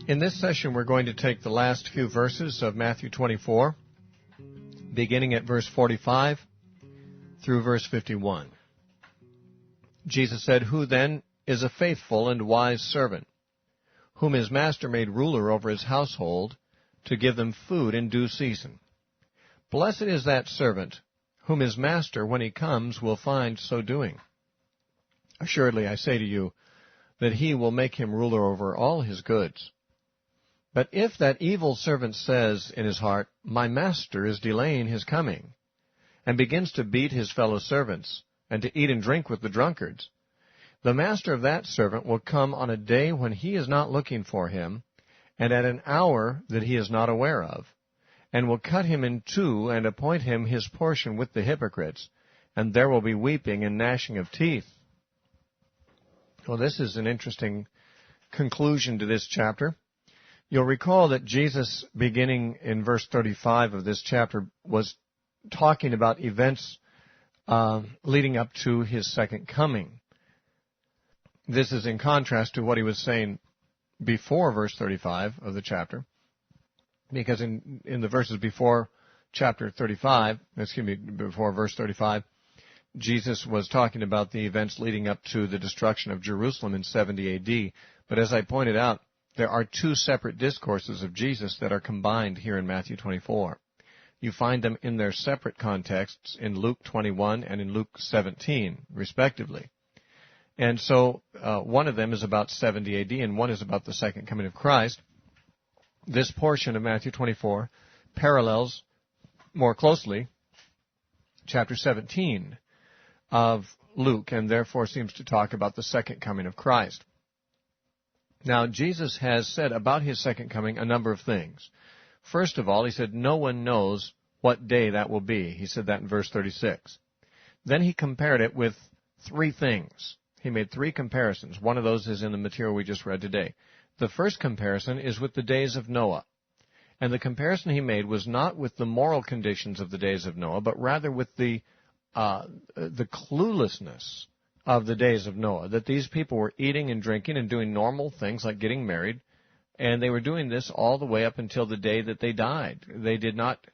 In this session, we're going to take the last few verses of Matthew 24, beginning at verse 45 through verse 51. Jesus said, "Who then is a faithful and wise servant, whom his master made ruler over his household, to give them food in due season? Blessed is that servant, whom his master, when he comes, will find so doing. Assuredly, I say to you, that he will make him ruler over all his goods. But if that evil servant says in his heart, 'My master is delaying his coming,' and begins to beat his fellow servants, and to eat and drink with the drunkards, the master of that servant will come on a day when he is not looking for him, and at an hour that he is not aware of, and will cut him in two, and appoint him his portion with the hypocrites, and there will be weeping and gnashing of teeth." Well, this is an interesting conclusion to this chapter. You'll recall that Jesus, beginning in verse 35 of this chapter, was talking about events leading up to his second coming. This is in contrast to what he was saying before verse 35 of the chapter, because in the verses before chapter 35, before verse 35, Jesus was talking about the events leading up to the destruction of Jerusalem in 70 AD. But as I pointed out, there are two separate discourses of Jesus that are combined here in Matthew 24. You find them in their separate contexts in Luke 21 and in Luke 17, respectively. And so one of them is about 70 AD and one is about the second coming of Christ. This portion of Matthew 24 parallels more closely chapter 17 of Luke, and therefore seems to talk about the second coming of Christ. Now, Jesus has said about his second coming a number of things. First of all, he said, no one knows what day that will be. He said that in verse 36. Then he compared it with three things. He made three comparisons. One of those is in the material we just read today. The first comparison is with the days of Noah. And the comparison he made was not with the moral conditions of the days of Noah, but rather with the cluelessness of the days of Noah, that these people were eating and drinking and doing normal things like getting married, and they were doing this all the way up until the day that they died. They did not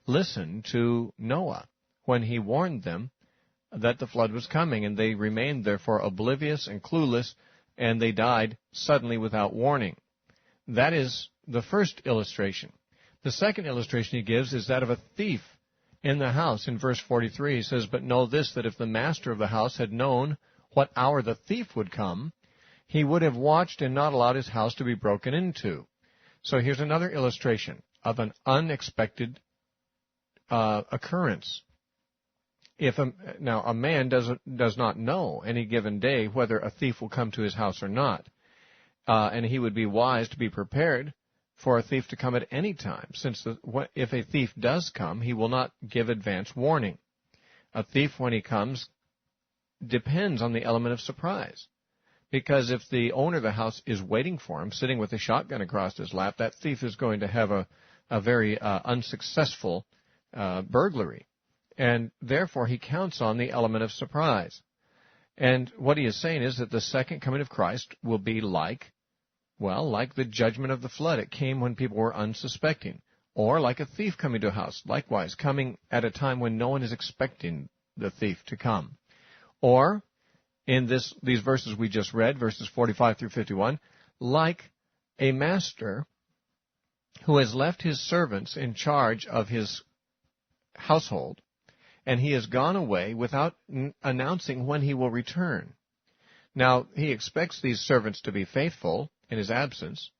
listen to Noah when he warned them that the flood was coming, and they remained therefore oblivious and clueless, and they died suddenly without warning. That is the first illustration. The second illustration he gives is that of a thief in the house. In verse 43, he says, "But know this, that if the master of the house had known what hour the thief would come, he would have watched and not allowed his house to be broken into." So here's another illustration of an unexpected occurrence. Now, a man does not know any given day whether a thief will come to his house or not, and he would be wise to be prepared for a thief to come at any time, since if a thief does come, he will not give advance warning. A thief, when he comes, depends on the element of surprise, because if the owner of the house is waiting for him, sitting with a shotgun across his lap, that thief is going to have a very unsuccessful burglary, and therefore he counts on the element of surprise. And what he is saying is that the second coming of Christ will be like the judgment of the flood. It came when people were unsuspecting. Or like a thief coming to a house, likewise, coming at a time when no one is expecting the thief to come. Or, in these verses we just read, verses 45 through 51, like a master who has left his servants in charge of his household, and he has gone away without announcing when he will return. Now, he expects these servants to be faithful in his absence,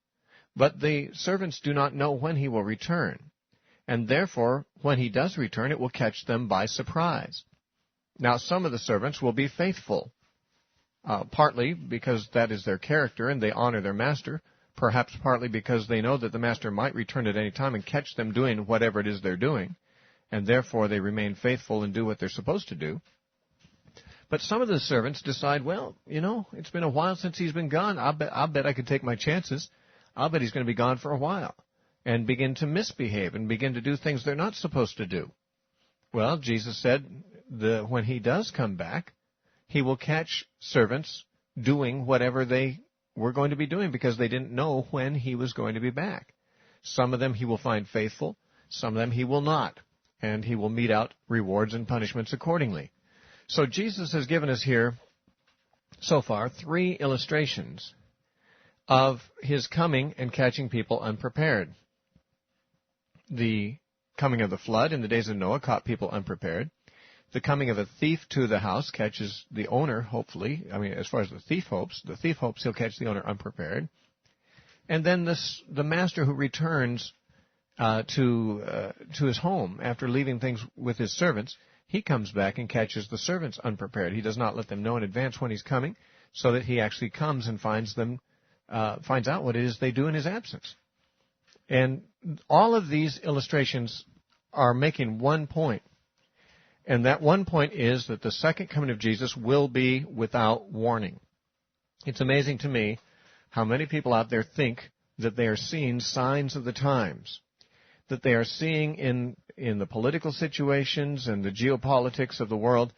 but the servants do not know when he will return, and therefore, when he does return, it will catch them by surprise. Now, some of the servants will be faithful, partly because that is their character and they honor their master, perhaps partly because they know that the master might return at any time and catch them doing whatever it is they're doing, and therefore they remain faithful and do what they're supposed to do. But some of the servants decide, well, it's been a while since he's been gone. I'll bet I could take my chances. I'll bet he's going to be gone for a while, and begin to misbehave and begin to do things they're not supposed to do. Well, Jesus said when he does come back, he will catch servants doing whatever they were going to be doing because they didn't know when he was going to be back. Some of them he will find faithful, some of them he will not, and he will mete out rewards and punishments accordingly. So Jesus has given us here, so far, 3 illustrations of his coming and catching people unprepared. The coming of the flood in the days of Noah caught people unprepared. The coming of a thief to the house catches the owner, hopefully. I mean, as far as the thief hopes he'll catch the owner unprepared. And then the master who returns to his home after leaving things with his servants, he comes back and catches the servants unprepared. He does not let them know in advance when he's coming, so that he actually comes and finds out what it is they do in his absence. And all of these illustrations are making one point. And that one point is that the second coming of Jesus will be without warning. It's amazing to me how many people out there think that they are seeing signs of the times, that they are seeing in the political situations and the geopolitics of the world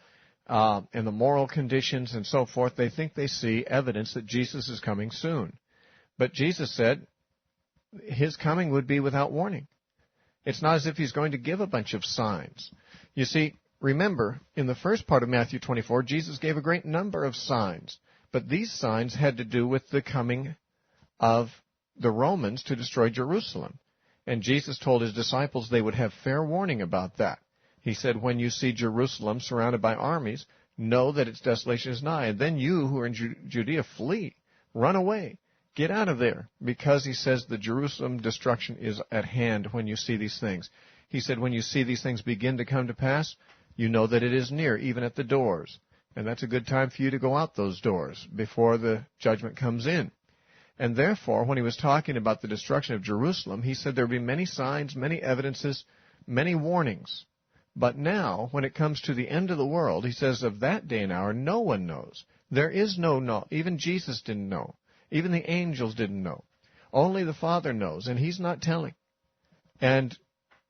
and the moral conditions and so forth. They think they see evidence that Jesus is coming soon. But Jesus said his coming would be without warning. It's not as if he's going to give a bunch of signs. You see, remember, in the first part of Matthew 24, Jesus gave a great number of signs. But these signs had to do with the coming of the Romans to destroy Jerusalem. And Jesus told his disciples they would have fair warning about that. He said, when you see Jerusalem surrounded by armies, know that its desolation is nigh. And then you who are in Judea, flee, run away, get out of there. Because he says the Jerusalem destruction is at hand when you see these things. He said, when you see these things begin to come to pass, you know that it is near, even at the doors. And that's a good time for you to go out those doors before the judgment comes in. And therefore, when he was talking about the destruction of Jerusalem, he said there would be many signs, many evidences, many warnings. But now, when it comes to the end of the world, he says of that day and hour, no one knows. There is no. Even Jesus didn't know. Even the angels didn't know. Only the Father knows, and he's not telling. And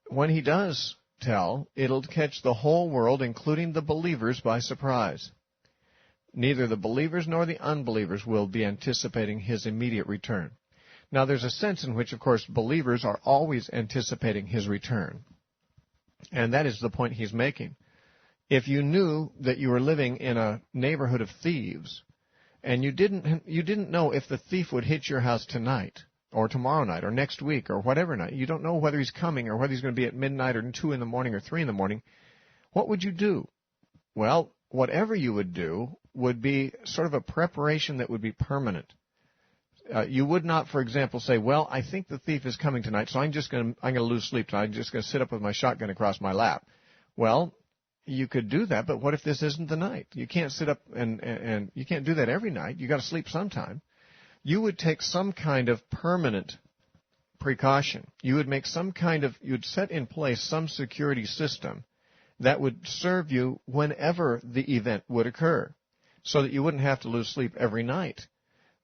when he does tell, it'll catch the whole world, including the believers, by surprise. Neither the believers nor the unbelievers will be anticipating his immediate return. Now, there's a sense in which, of course, believers are always anticipating his return. And that is the point he's making. If you knew that you were living in a neighborhood of thieves, and you didn't know if the thief would hit your house tonight, or tomorrow night, or next week, or whatever night, you don't know whether he's coming, or whether he's going to be at midnight, or 2 in the morning, or 3 in the morning, what would you do? Well, whatever you would do would be sort of a preparation that would be permanent. You would not, for example, say, well, I think the thief is coming tonight, so I'm going to lose sleep tonight. I'm just going to sit up with my shotgun across my lap. Well, you could do that, but what if this isn't the night? You can't sit up and you can't do that every night. You got to sleep sometime. You would take some kind of permanent precaution. You would make you'd set in place some security system that would serve you whenever the event would occur, so that you wouldn't have to lose sleep every night.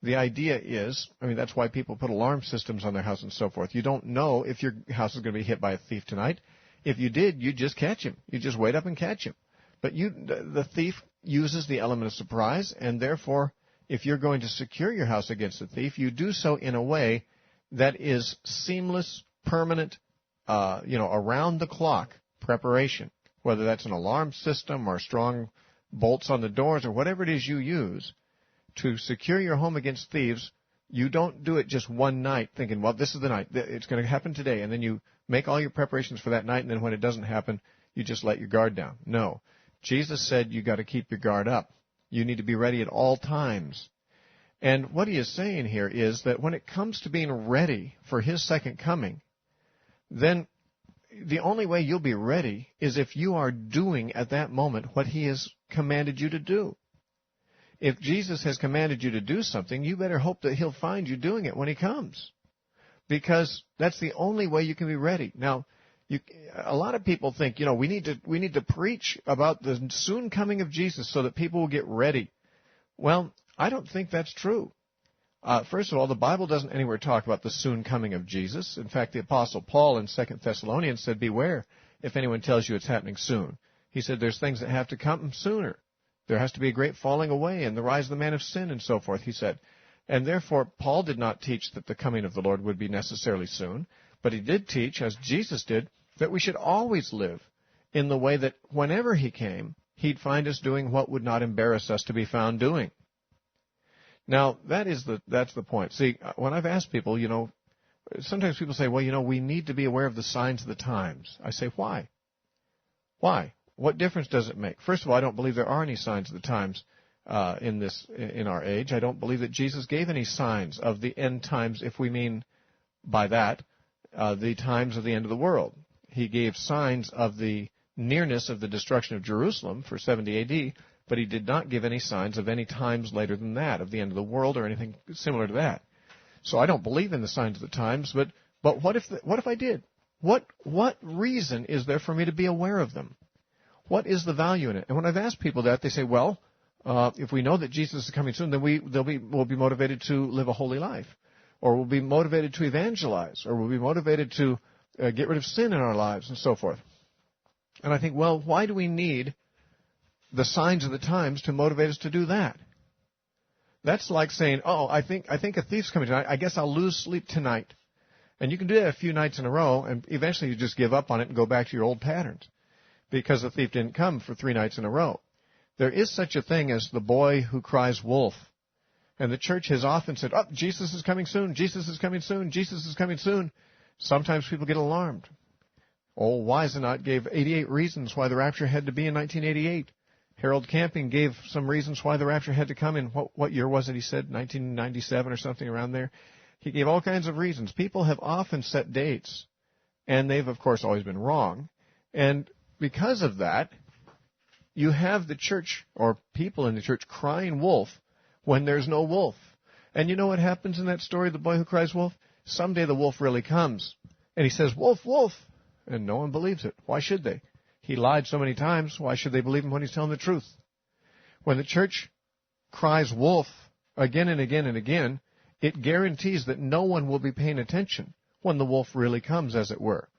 The idea is, that's why people put alarm systems on their house and so forth. You don't know if your house is going to be hit by a thief tonight. If you did, you'd just catch him. You just wait up and catch him. But the thief uses the element of surprise, and therefore, if you're going to secure your house against a thief, you do so in a way that is seamless, permanent, around-the-clock preparation, whether that's an alarm system or strong bolts on the doors or whatever it is you use to secure your home against thieves. You don't do it just one night thinking, well, this is the night. It's going to happen today. And then you make all your preparations for that night, and then when it doesn't happen, you just let your guard down. No. Jesus said you got to keep your guard up. You need to be ready at all times. And what he is saying here is that when it comes to being ready for his second coming, then the only way you'll be ready is if you are doing at that moment what he has commanded you to do. If Jesus has commanded you to do something, you better hope that he'll find you doing it when he comes, because that's the only way you can be ready. Now, a lot of people think, we need to preach about the soon coming of Jesus so that people will get ready. Well, I don't think that's true. First of all, the Bible doesn't anywhere talk about the soon coming of Jesus. In fact, the Apostle Paul in 2 Thessalonians said, beware if anyone tells you it's happening soon. He said there's things that have to come sooner. There has to be a great falling away and the rise of the man of sin and so forth, he said. And therefore, Paul did not teach that the coming of the Lord would be necessarily soon, but he did teach, as Jesus did, that we should always live in the way that whenever he came, he'd find us doing what would not embarrass us to be found doing. Now, that's the point. See, when I've asked people, sometimes people say, well, we need to be aware of the signs of the times. I say, why? Why? What difference does it make? First of all, I don't believe there are any signs of the times in our age. I don't believe that Jesus gave any signs of the end times, if we mean by that the times of the end of the world. He gave signs of the nearness of the destruction of Jerusalem for 70 A.D., but he did not give any signs of any times later than that, of the end of the world or anything similar to that. So I don't believe in the signs of the times, but what if I did? What reason is there for me to be aware of them? What is the value in it? And when I've asked people that, they say, well, if we know that Jesus is coming soon, then we'll be motivated to live a holy life, or we'll be motivated to evangelize, or we'll be motivated to get rid of sin in our lives, and so forth. And I think, well, why do we need the signs of the times to motivate us to do that? That's like saying, oh, I think a thief's coming tonight. I guess I'll lose sleep tonight. And you can do that a few nights in a row, and eventually you just give up on it and go back to your old patterns because the thief didn't come for 3 nights in a row. There is such a thing as the boy who cries wolf. And the church has often said, oh, Jesus is coming soon, Jesus is coming soon, Jesus is coming soon. Sometimes people get alarmed. Old Wisenot gave 88 reasons why the rapture had to be in 1988. Harold Camping gave some reasons why the rapture had to come in, what year was it, he said, 1997 or something around there. He gave all kinds of reasons. People have often set dates, and they've, of course, always been wrong. And because of that, you have the church, or people in the church, crying wolf when there's no wolf. And you know what happens in that story, the boy who cries wolf? Someday the wolf really comes, and he says, wolf, wolf, and no one believes it. Why should they? He lied so many times. Why should they believe him when he's telling the truth? When the church cries wolf again and again and again, it guarantees that no one will be paying attention when the wolf really comes, as it were.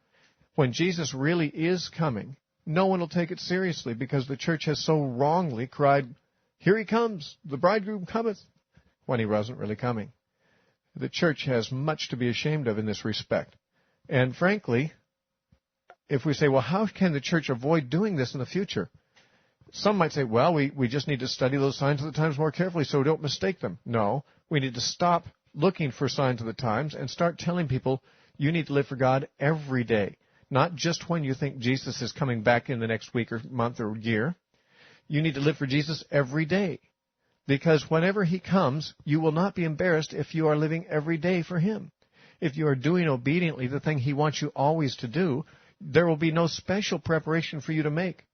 When Jesus really is coming, no one will take it seriously because the church has so wrongly cried, here he comes, the bridegroom cometh, when he wasn't really coming. The church has much to be ashamed of in this respect. And frankly, if we say, well, how can the church avoid doing this in the future? Some might say, well, we just need to study those signs of the times more carefully so we don't mistake them. No, we need to stop looking for signs of the times and start telling people you need to live for God every day, not just when you think Jesus is coming back in the next week or month or year. You need to live for Jesus every day, because whenever he comes, you will not be embarrassed if you are living every day for him. If you are doing obediently the thing he wants you always to do, there will be no special preparation for you to make.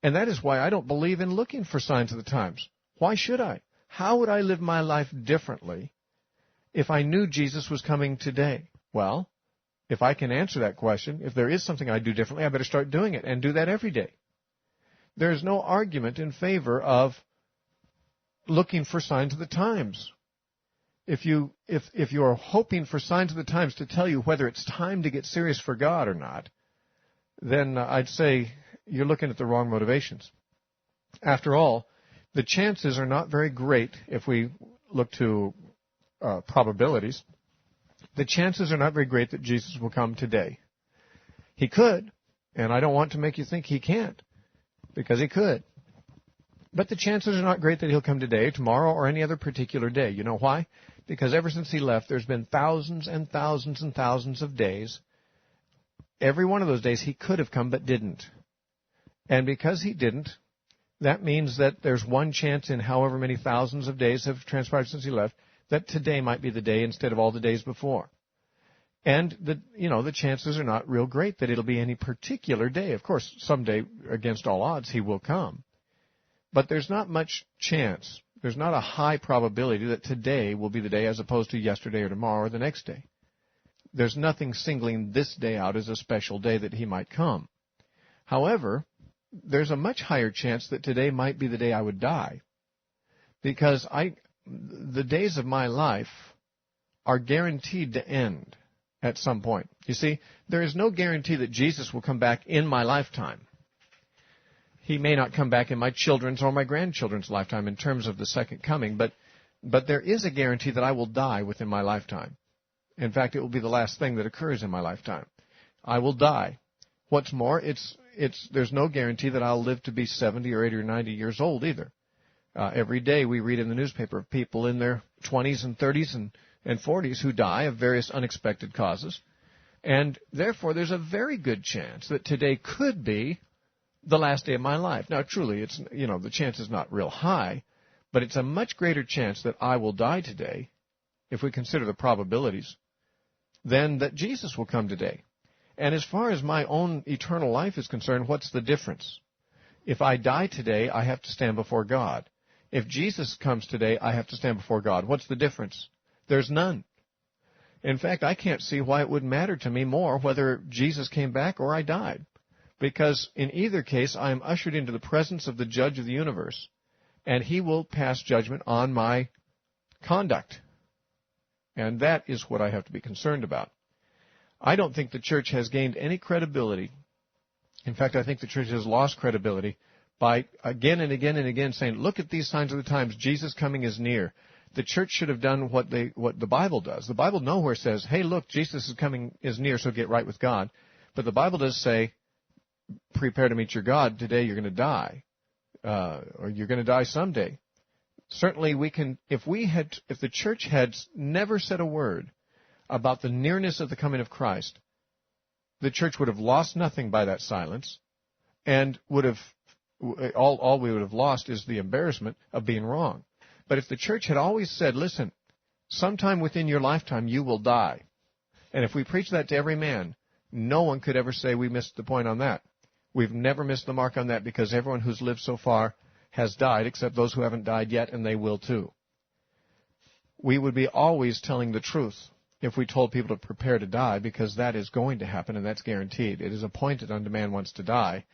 And that is why I don't believe in looking for signs of the times. Why should I? How would I live my life differently if I knew Jesus was coming today? Well, if I can answer that question, if there is something I do differently, I better start doing it and do that every day. There is no argument in favor of looking for signs of the times. If you are hoping for signs of the times to tell you whether it's time to get serious for God or not, then I'd say you're looking at the wrong motivations. After all, the chances are not very great if we look to probabilities. The chances are not very great that Jesus will come today. He could, and I don't want to make you think he can't, because he could. But the chances are not great that he'll come today, tomorrow, or any other particular day. You know why? Because ever since he left, there's been thousands and thousands and thousands of days. Every one of those days he could have come but didn't. And because he didn't, that means that there's one chance in however many thousands of days have transpired since he left that today might be the day instead of all the days before. And the chances are not real great that it'll be any particular day. Of course, someday, against all odds, he will come. But there's not much chance. There's not a high probability that today will be the day as opposed to yesterday or tomorrow or the next day. There's nothing singling this day out as a special day that he might come. However, there's a much higher chance that today might be the day I would die, because the days of my life are guaranteed to end at some point. You see, there is no guarantee that Jesus will come back in my lifetime. He may not come back in my children's or my grandchildren's lifetime in terms of the second coming, but But there is a guarantee that I will die within my lifetime. In fact, it will be the last thing that occurs in my lifetime. I will die. What's more, there's no guarantee that I'll live to be 70 or 80 or 90 years old either. Every day we read in the newspaper of people in their 20s and 30s and 40s who die of various unexpected causes. And therefore, there's a very good chance that today could be the last day of my life. Now, truly, the chance is not real high, but it's a much greater chance that I will die today, if we consider the probabilities, than that Jesus will come today. And as far as my own eternal life is concerned, what's the difference? If I die today, I have to stand before God. If Jesus comes today, I have to stand before God. What's the difference? There's none. In fact, I can't see why it would matter to me more whether Jesus came back or I died. Because in either case, I am ushered into the presence of the judge of the universe, and he will pass judgment on my conduct. And that is what I have to be concerned about. I don't think the church has gained any credibility. In fact, I think the church has lost credibility by again and again and again saying, look at these signs of the times, Jesus coming is near. The church should have done what the Bible does. The Bible nowhere says, hey, look, Jesus is near, so get right with God. But the Bible does say, prepare to meet your God. Today you're going to die, or you're going to die someday. Certainly we can, if the church had never said a word about the nearness of the coming of Christ, the church would have lost nothing by that silence, and all we would have lost is the embarrassment of being wrong. But if the church had always said, listen, sometime within your lifetime you will die, and if we preach that to every man, no one could ever say we missed the point on that. We've never missed the mark on that because everyone who's lived so far has died, except those who haven't died yet, and they will too. We would be always telling the truth if we told people to prepare to die, because that is going to happen, and that's guaranteed. It is appointed unto man once to die.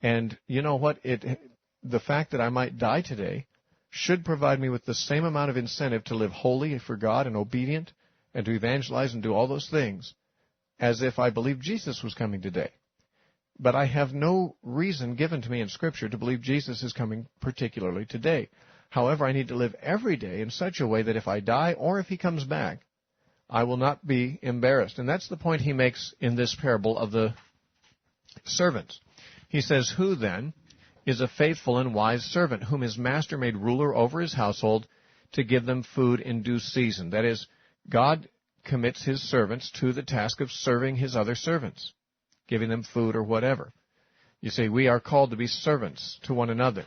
And you know what? The fact that I might die today should provide me with the same amount of incentive to live holy for God and obedient and to evangelize and do all those things as if I believed Jesus was coming today. But I have no reason given to me in Scripture to believe Jesus is coming particularly today. However, I need to live every day in such a way that if I die or if he comes back, I will not be embarrassed. And that's the point he makes in this parable of the servants. He says, who then is a faithful and wise servant, whom his master made ruler over his household to give them food in due season? That is, God commits his servants to the task of serving his other servants, giving them food or whatever. You see, we are called to be servants to one another.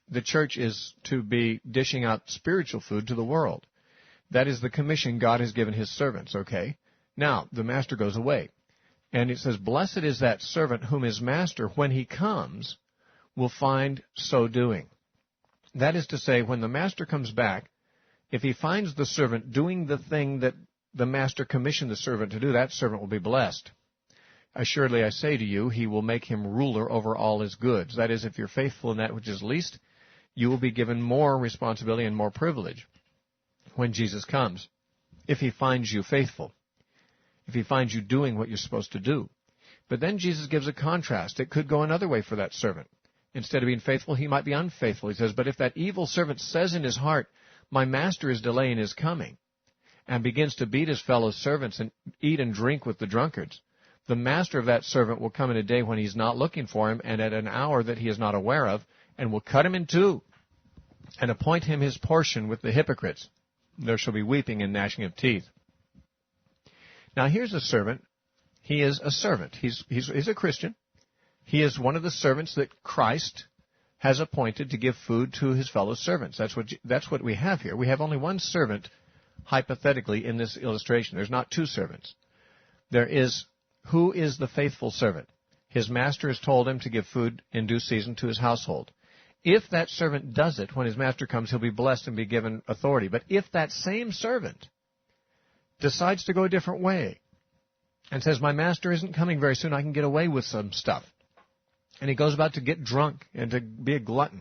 The church is to be dishing out spiritual food to the world. That is the commission God has given his servants, okay? Now, the master goes away. And it says, blessed is that servant whom his master, when he comes, will find so doing. That is to say, when the master comes back, if he finds the servant doing the thing that the master commissioned the servant to do, that servant will be blessed. Assuredly, I say to you, he will make him ruler over all his goods. That is, if you're faithful in that which is least, you will be given more responsibility and more privilege when Jesus comes, if he finds you faithful, if he finds you doing what you're supposed to do. But then Jesus gives a contrast. It could go another way for that servant. Instead of being faithful, he might be unfaithful. He says, but if that evil servant says in his heart, my master is delaying his coming, and begins to beat his fellow servants and eat and drink with the drunkards, the master of that servant will come in a day when he's not looking for him, and at an hour that he is not aware of, and will cut him in two, and appoint him his portion with the hypocrites. There shall be weeping and gnashing of teeth. Now here's a servant. He is a servant. He's a Christian. He is one of the servants that Christ has appointed to give food to his fellow servants. That's what we have here. We have only one servant, hypothetically, in this illustration. There's not two servants. There is, who is the faithful servant? His master has told him to give food in due season to his household. If that servant does it, when his master comes, he'll be blessed and be given authority. But if that same servant decides to go a different way and says, my master isn't coming very soon, I can get away with some stuff, and he goes about to get drunk and to be a glutton,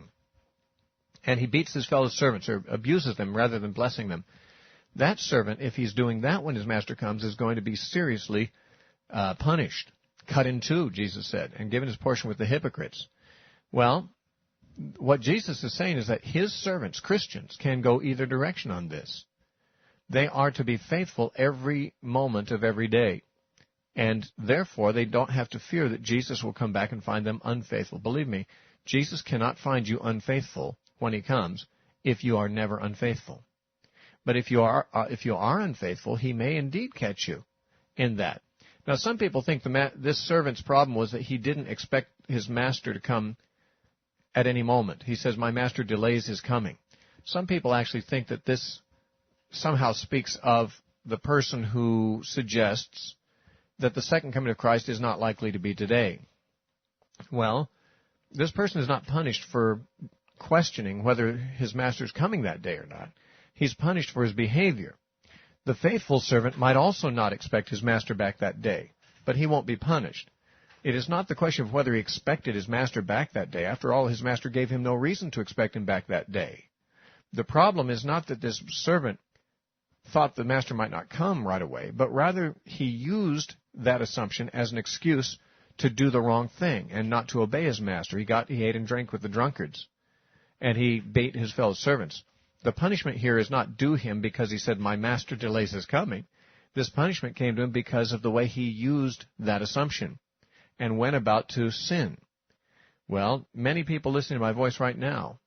and he beats his fellow servants or abuses them rather than blessing them, that servant, if he's doing that when his master comes, is going to be seriously punished, cut in two, Jesus said, and given his portion with the hypocrites. Well, what Jesus is saying is that his servants, Christians, can go either direction on this. They are to be faithful every moment of every day. And therefore, they don't have to fear that Jesus will come back and find them unfaithful. Believe me, Jesus cannot find you unfaithful when he comes if you are never unfaithful. But if you are unfaithful, he may indeed catch you in that. Now, some people think this servant's problem was that he didn't expect his master to come at any moment. He says, my master delays his coming. Some people actually think that this somehow speaks of the person who suggests that the second coming of Christ is not likely to be today. Well, this person is not punished for questioning whether his master is coming that day or not. He's punished for his behavior. The faithful servant might also not expect his master back that day, but he won't be punished. It is not the question of whether he expected his master back that day. After all, his master gave him no reason to expect him back that day. The problem is not that this servant thought the master might not come right away, but rather he used that assumption as an excuse to do the wrong thing and not to obey his master. He ate and drank with the drunkards, and he bait his fellow servants. The punishment here is not due him because he said, my master delays his coming. This punishment came to him because of the way he used that assumption and went about to sin. Well, many people listening to my voice right now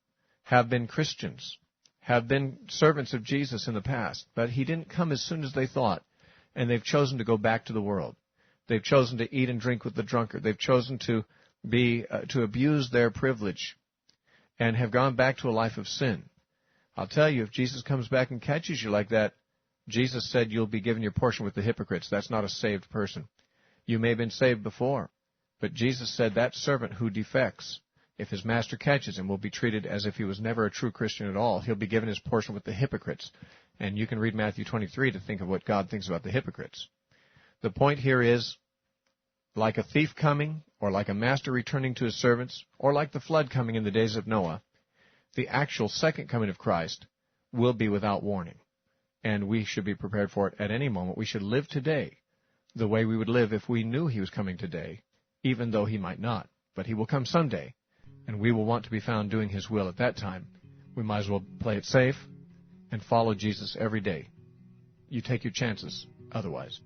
have been Christians, have been servants of Jesus in the past, but he didn't come as soon as they thought, and they've chosen to go back to the world. They've chosen to eat and drink with the drunkard. They've chosen to abuse their privilege and have gone back to a life of sin. I'll tell you, if Jesus comes back and catches you like that, Jesus said you'll be given your portion with the hypocrites. That's not a saved person. You may have been saved before, but Jesus said that servant who defects, if his master catches him, will be treated as if he was never a true Christian at all. He'll be given his portion with the hypocrites. And you can read Matthew 23 to think of what God thinks about the hypocrites. The point here is, like a thief coming, or like a master returning to his servants, or like the flood coming in the days of Noah, the actual second coming of Christ will be without warning. And we should be prepared for it at any moment. We should live today the way we would live if we knew he was coming today, even though he might not. But he will come someday, and we will want to be found doing his will at that time. We might as well play it safe and follow Jesus every day. You take your chances otherwise.